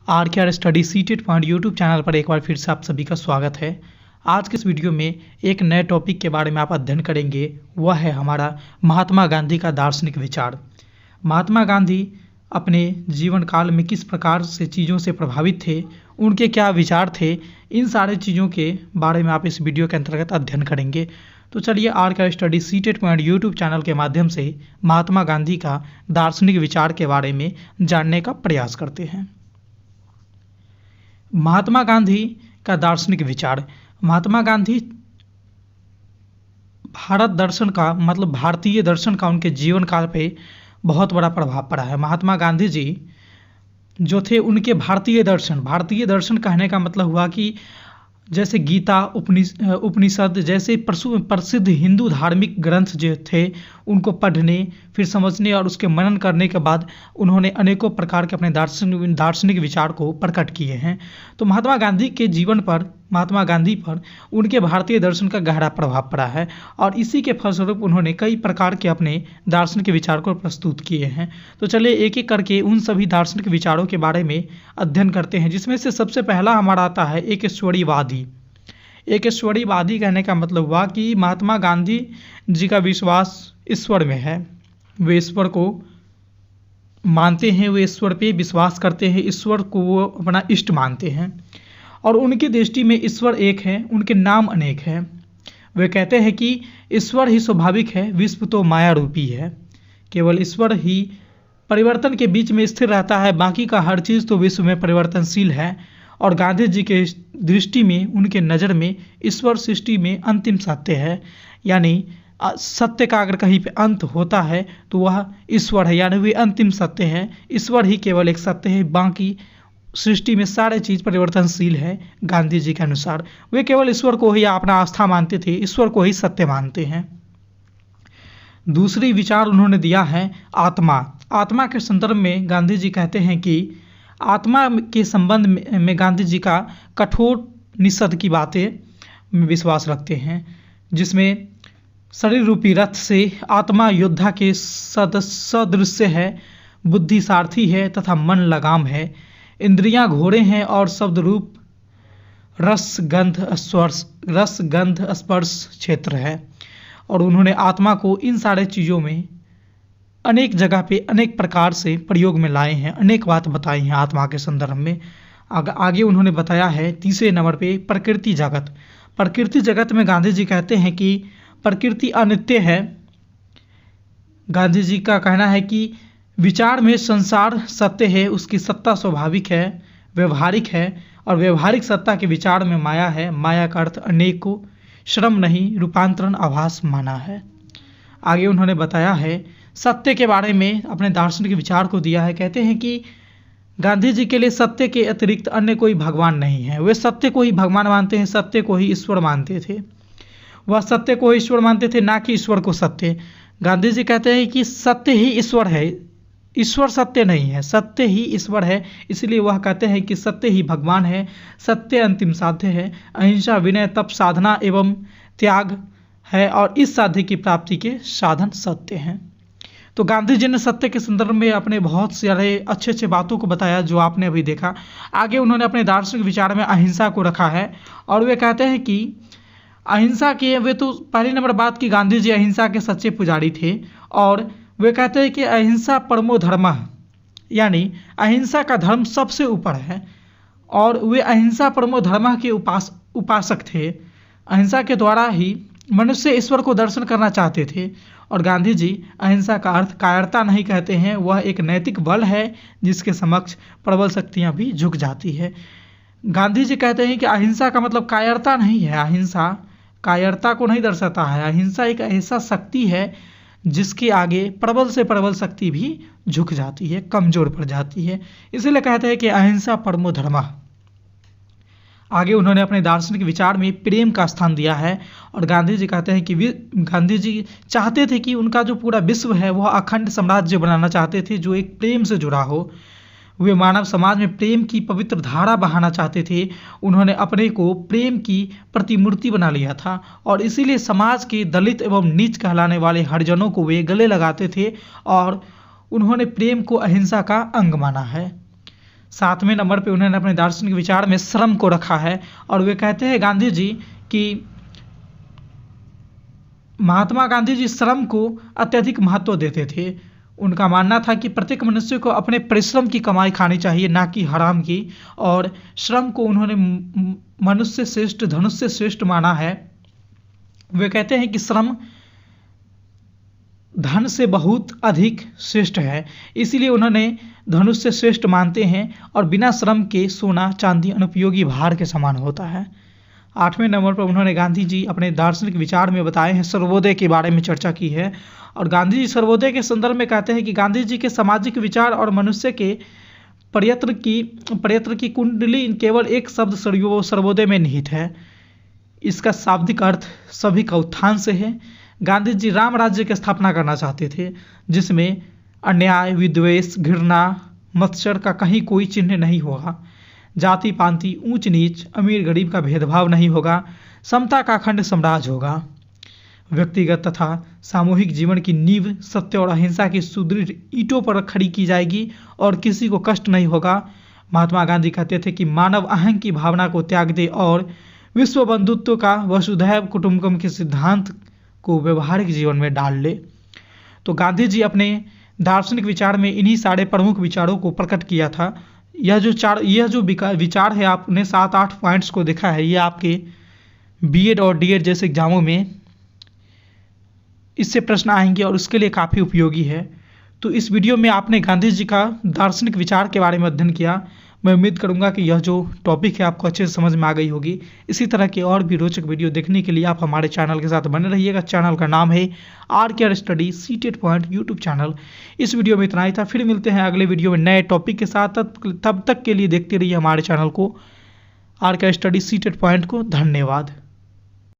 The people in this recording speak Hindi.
Are K R study seated point YouTube channel पर एक बार फिर से आप सभी का स्वागत है। आज के इस वीडियो में एक नए टॉपिक के बारे में आप अध्ययन करेंगे, वह है हमारा महात्मा गांधी का दार्शनिक विचार। महात्मा गांधी अपने जीवन काल में किस प्रकार से चीज़ों से प्रभावित थे, उनके क्या विचार थे, इन सारे चीज़ों के बारे में आप इस वीडियो के अंतर्गत अध्ययन करेंगे। तो चलिए R K R study seated point YouTube channel के माध्यम से महात्मा गांधी का दार्शनिक विचार के बारे में जानने का प्रयास करते हैं। महात्मा गांधी का दार्शनिक विचार। महात्मा गांधी भारत दर्शन का मतलब भारतीय दर्शन का उनके जीवन काल पे बहुत बड़ा प्रभाव पड़ा है। महात्मा गांधी जी जो थे उनके भारतीय दर्शन कहने का मतलब हुआ कि जैसे गीता उपनिषद जैसे प्रसिद्ध हिंदू धार्मिक ग्रंथ जो थे उनको पढ़ने, फिर समझने और उसके मनन करने के बाद उन्होंने अनेकों प्रकार के अपने दार्शनिक विचार को प्रकट किए हैं। तो महात्मा गांधी के जीवन पर, महात्मा गांधी पर उनके भारतीय दर्शन का गहरा प्रभाव पड़ा है और इसी के फलस्वरूप उन्होंने कई प्रकार के अपने दार्शनिक विचार को प्रस्तुत किए हैं। तो चलिए एक एक करके उन सभी दार्शनिक विचारों के बारे में अध्ययन करते हैं, जिसमें से सबसे पहला हमारा आता है एकेश्वरीवादी। एकेश्वरीवादी कहने का मतलब हुआ कि महात्मा गांधी जी का विश्वास ईश्वर में है। वे ईश्वर को मानते हैं, वे ईश्वर पे विश्वास करते हैं, ईश्वर को वो अपना इष्ट मानते हैं और उनकी दृष्टि में ईश्वर एक है, उनके नाम अनेक हैं। वे कहते हैं कि ईश्वर ही स्वाभाविक है, विश्व तो माया रूपी है। केवल ईश्वर ही परिवर्तन के बीच में स्थिर रहता है, बाकी का हर चीज़ तो विश्व में परिवर्तनशील है। और गांधी जी के दृष्टि में, उनके नज़र में ईश्वर सृष्टि में अंतिम सत्य है, यानी सत्य का अगर कहीं पे अंत होता है तो वह ईश्वर है, यानी वे अंतिम सत्य है। ईश्वर ही केवल एक सत्य है, बाकी सृष्टि में सारे चीज़ परिवर्तनशील है। गांधी जी के अनुसार वे केवल ईश्वर को ही अपना आस्था मानते थे, ईश्वर को ही सत्य मानते हैं। दूसरी विचार उन्होंने दिया है आत्मा। आत्मा के संदर्भ में गांधी जी कहते हैं कि आत्मा के संबंध में गांधी जी का कठोर निषेध की बातें में विश्वास रखते हैं, जिसमें शरीर रूपी रथ से आत्मा योद्धा के सदृश्य है, बुद्धि सारथी है तथा मन लगाम है, इंद्रियां घोड़े हैं और शब्द रूप रस गंध स्पर्श क्षेत्र है। और उन्होंने आत्मा को इन सारे चीज़ों में अनेक जगह पे अनेक प्रकार से प्रयोग में लाए हैं, अनेक बात बताई हैं आत्मा के संदर्भ में। आगे उन्होंने बताया है तीसरे नंबर पे प्रकृति जगत। प्रकृति जगत में गांधी जी कहते हैं कि प्रकृति अनित्य है। गांधी जी का कहना है कि विचार में संसार सत्य है, उसकी सत्ता स्वाभाविक है, व्यवहारिक है और व्यवहारिक सत्ता के विचार में माया है। माया का अर्थ अनेक को श्रम नहीं, रूपांतरण आभास माना है। आगे उन्होंने बताया है सत्य के बारे में, अपने दार्शनिक विचार को दिया है। कहते हैं कि गांधी जी के लिए सत्य के अतिरिक्त अन्य कोई भगवान नहीं है। वे सत्य को ही भगवान मानते हैं, सत्य को ही ईश्वर मानते थे। वह सत्य को ईश्वर मानते थे, ना कि ईश्वर को सत्य। गांधी जी कहते हैं कि सत्य ही ईश्वर है, ईश्वर सत्य नहीं है, सत्य ही ईश्वर है। इसलिए वह कहते हैं कि सत्य ही भगवान है, सत्य अंतिम साध्य है। अहिंसा, विनय, तप, साधना एवं त्याग है और इस साध्य की प्राप्ति के साधन सत्य हैं। तो गांधी जी ने सत्य के संदर्भ में अपने बहुत सारे अच्छे बातों को बताया जो आपने अभी देखा। आगे उन्होंने अपने दार्शनिक विचार में अहिंसा को रखा है और वे कहते हैं कि अहिंसा के, वे तो पहली नंबर बात कि गांधी जी अहिंसा के सच्चे पुजारी थे और वे कहते हैं कि अहिंसा परमो धर्मः, यानी अहिंसा का धर्म सबसे ऊपर है और वे अहिंसा परमो धर्मः के उपासक थे। अहिंसा के द्वारा ही मनुष्य ईश्वर को दर्शन करना चाहते थे। और गांधी जी अहिंसा का अर्थ कायरता नहीं कहते हैं, वह एक नैतिक बल है जिसके समक्ष प्रबल शक्तियाँ भी झुक जाती है। गांधी जी कहते हैं कि अहिंसा का मतलब कायरता नहीं है, अहिंसा कायरता को नहीं दर्शाता है। अहिंसा एक ऐसा शक्ति है जिसके आगे प्रबल से प्रबल शक्ति भी झुक जाती है, कमजोर पड़ जाती है। इसलिए कहते हैं कि अहिंसा परमो धर्मः। आगे उन्होंने अपने दार्शनिक विचार में प्रेम का स्थान दिया है और गांधी जी कहते हैं कि गांधी जी चाहते थे कि उनका जो पूरा विश्व है वह अखंड साम्राज्य बनाना चाहते थे जो एक प्रेम से जुड़ा हो। वे मानव समाज में प्रेम की पवित्र धारा बहाना चाहते थे। उन्होंने अपने को प्रेम की प्रतिमूर्ति बना लिया था और इसीलिए समाज के दलित एवं नीच कहलाने वाले हरिजनों को वे गले लगाते थे और उन्होंने प्रेम को अहिंसा का अंग माना है। 7वें नंबर पे उन्होंने अपने दार्शनिक विचार में श्रम को रखा है और वे कहते हैं गांधी जी कि महात्मा गांधी जी श्रम को अत्यधिक महत्व देते थे। उनका मानना था कि प्रत्येक मनुष्य को अपने परिश्रम की कमाई खानी चाहिए, ना कि हराम की, और श्रम को उन्होंने मनुष्य श्रेष्ठ धनुष से श्रेष्ठ माना है। वे कहते हैं कि श्रम धन से बहुत अधिक श्रेष्ठ है, इसीलिए उन्होंने धनुष से श्रेष्ठ मानते हैं और बिना श्रम के सोना चांदी अनुपयोगी भार के समान होता है। 8वें नंबर पर उन्होंने गांधी जी अपने दार्शनिक विचार में बताए हैं सर्वोदय के बारे में चर्चा की है और गांधी जी सर्वोदय के संदर्भ में कहते हैं कि गांधी जी के सामाजिक विचार और मनुष्य के प्रयत्न की कुंडली केवल एक शब्द सर्वोदय में निहित है। इसका शाब्दिक अर्थ सभी का उत्थान से है। गांधी जी राम राज्य की स्थापना करना चाहते थे जिसमें अन्याय, विद्वेष, घृणा, मत्सर का कहीं कोई चिन्ह नहीं होगा, जाति पांति, ऊंच नीच, अमीर गरीब का भेदभाव नहीं होगा, समता का अखंड साम्राज्य होगा। व्यक्तिगत तथा सामूहिक जीवन की नींव सत्य और अहिंसा की सुदृढ़ ईंटों पर खड़ी की जाएगी और किसी को कष्ट नहीं होगा। महात्मा गांधी कहते थे कि मानव अहंकार की भावना को त्याग दे और विश्व बंधुत्व का वसुधैव कुटुंबकम के सिद्धांत को व्यवहारिक जीवन में डाल ले। तो गांधी जी अपने दार्शनिक विचार में इन्हीं सारे प्रमुख विचारों को प्रकट किया था। यह जो विचार है, आपने 7-8 पॉइंट्स को देखा है, ये आपके बीएड और डीएड जैसे एग्जामों में इससे प्रश्न आएंगे और उसके लिए काफ़ी उपयोगी है। तो इस वीडियो में आपने गांधी जी का दार्शनिक विचार के बारे में अध्ययन किया। मैं उम्मीद करूंगा कि यह जो टॉपिक है आपको अच्छे से समझ में आ गई होगी। इसी तरह के और भी रोचक वीडियो देखने के लिए आप हमारे चैनल के साथ बने रहिएगा। चैनल का नाम है RKR study CTET point YouTube channel. इस वीडियो में इतना ही था, फिर मिलते हैं अगले वीडियो में नए टॉपिक के साथ। तब तक के लिए देखते रहिए हमारे चैनल को RKR स्टडी सीटेट पॉइंट को। धन्यवाद।